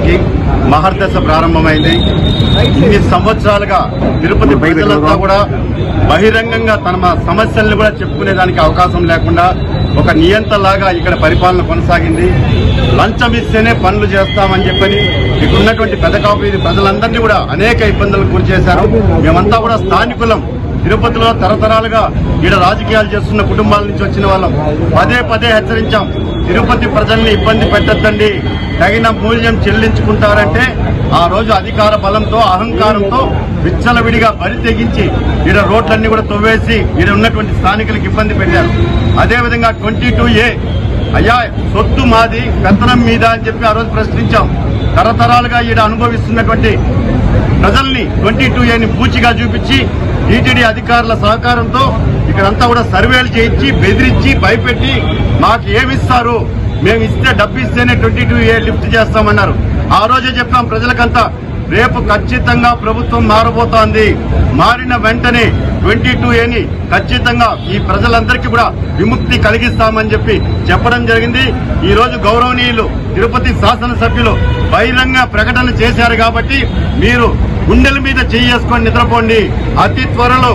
తిరుపతికి మహర్దశ ప్రారంభమైంది. ఇన్ని సంవత్సరాలుగా తిరుపతి ప్రజలంతా కూడా బహిరంగంగా తమ సమస్యలను కూడా చెప్పుకునేదానికి అవకాశం లేకుండా ఒక నియంతలాగా ఇక్కడ పరిపాలన కొనసాగింది. లంచం ఇస్తేనే పనులు చేస్తామని చెప్పని ఇక్కడ ఉన్నటువంటి పెదకాపు ప్రజలందరినీ కూడా అనేక ఇబ్బందులకు గురి చేశారు. మేమంతా కూడా స్థానికులం. తిరుపతిలో తరతరాలుగా ఈడ రాజకీయాలు చేస్తున్న కుటుంబాల నుంచి వచ్చిన వాళ్ళం. పదే పదే హెచ్చరించాం, తిరుపతి ప్రజల్ని ఇబ్బంది పెట్టద్దండి, తగిన మూల్యం చెల్లించుకుంటారంటే ఆ రోజు అధికార బలంతో అహంకారంతో విచ్చలవిడిగా బరి తెగించి ఈడ రోడ్లన్నీ కూడా తవ్వేసి ఈడ ఉన్నటువంటి స్థానికులకు ఇబ్బంది పెట్టారు. అదేవిధంగా 22A అయ్యా సొత్తు మాది పెత్తనం మీద అని చెప్పి ఆ రోజు ప్రశ్నించాం. తరతరాలుగా ఈడ అనుభవిస్తున్నటువంటి ప్రజల్ని 22Aని పూచిగా చూపించి టీటీడీ అధికారుల సహకారంతో ఇక్కడంతా కూడా సర్వేలు చేయించి బెదిరించి భయపెట్టి మాకు ఏమిస్తారు, మేము ఇస్తే డబ్బు ఇస్తేనే 22A లిఫ్ట్ చేస్తామన్నారు. ఆ రోజే చెప్పాం ప్రజలకంతా, రేపు ఖచ్చితంగా ప్రభుత్వం మారబోతోంది, మారిన వెంటనే 22Aని ఖచ్చితంగా ఈ ప్రజలందరికీ కూడా విముక్తి కలిగిస్తామని చెప్పి చెప్పడం జరిగింది. ఈ రోజు గౌరవనీయులు తిరుపతి శాసనసభ్యులు బహిరంగ ప్రకటన చేశారు కాబట్టి మీరు గుండెల మీద చేసుకొని నిద్రపోండి. అతి త్వరలో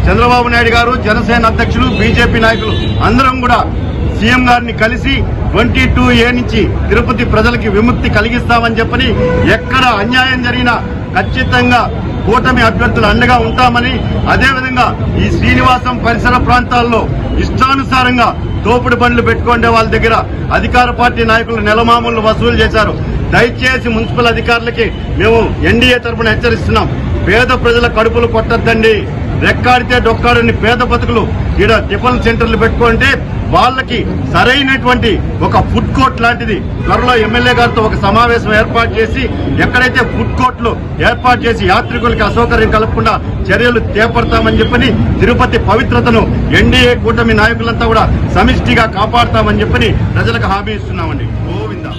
చంద్రబాబు నాయుడు గారు, జనసేన అధ్యక్షులు, బీజేపీ నాయకులు అందరం కూడా సీఎం గారిని కలిసి 22A నుంచి తిరుపతి ప్రజలకి విముక్తి కలిగిస్తామని చెప్పని, ఎక్కడ అన్యాయం జరిగినా ఖచ్చితంగా కూటమి అభ్యర్థులు అండగా ఉంటామని, అదేవిధంగా ఈ శ్రీనివాసం పరిసర ప్రాంతాల్లో ఇష్టానుసారంగా తోపుడు బండ్లు పెట్టుకునే వాళ్ళ దగ్గర అధికార పార్టీ నాయకులు నెలమామూలు వసూలు చేశారు. దయచేసి మున్సిపల్ అధికారులకి మేము ఎన్డీఏ తరఫున హెచ్చరిస్తున్నాం, పేద ప్రజల కడుపులు కొట్టద్దండి. రెక్కాడితే డొక్కాడని పేద బతుకులు ఈడ టిఫిన్ సెంటర్లు పెట్టుకుంటే వాళ్ళకి సరైనటువంటి ఒక ఫుడ్ కోర్ట్ లాంటిది త్వరలో ఎమ్మెల్యే గారితో ఒక సమావేశం ఏర్పాటు చేసి ఎక్కడైతే ఫుడ్ కోర్టులు ఏర్పాటు చేసి యాత్రికులకి అసౌకర్యం కలగకుండా చర్యలు చేపడతామని చెప్పని, తిరుపతి పవిత్రతను ఎన్డీఏ కూటమి నాయకులంతా కూడా సమిష్టిగా కాపాడతామని చెప్పని ప్రజలకు హామీ ఇస్తున్నామండి. గోవిందా.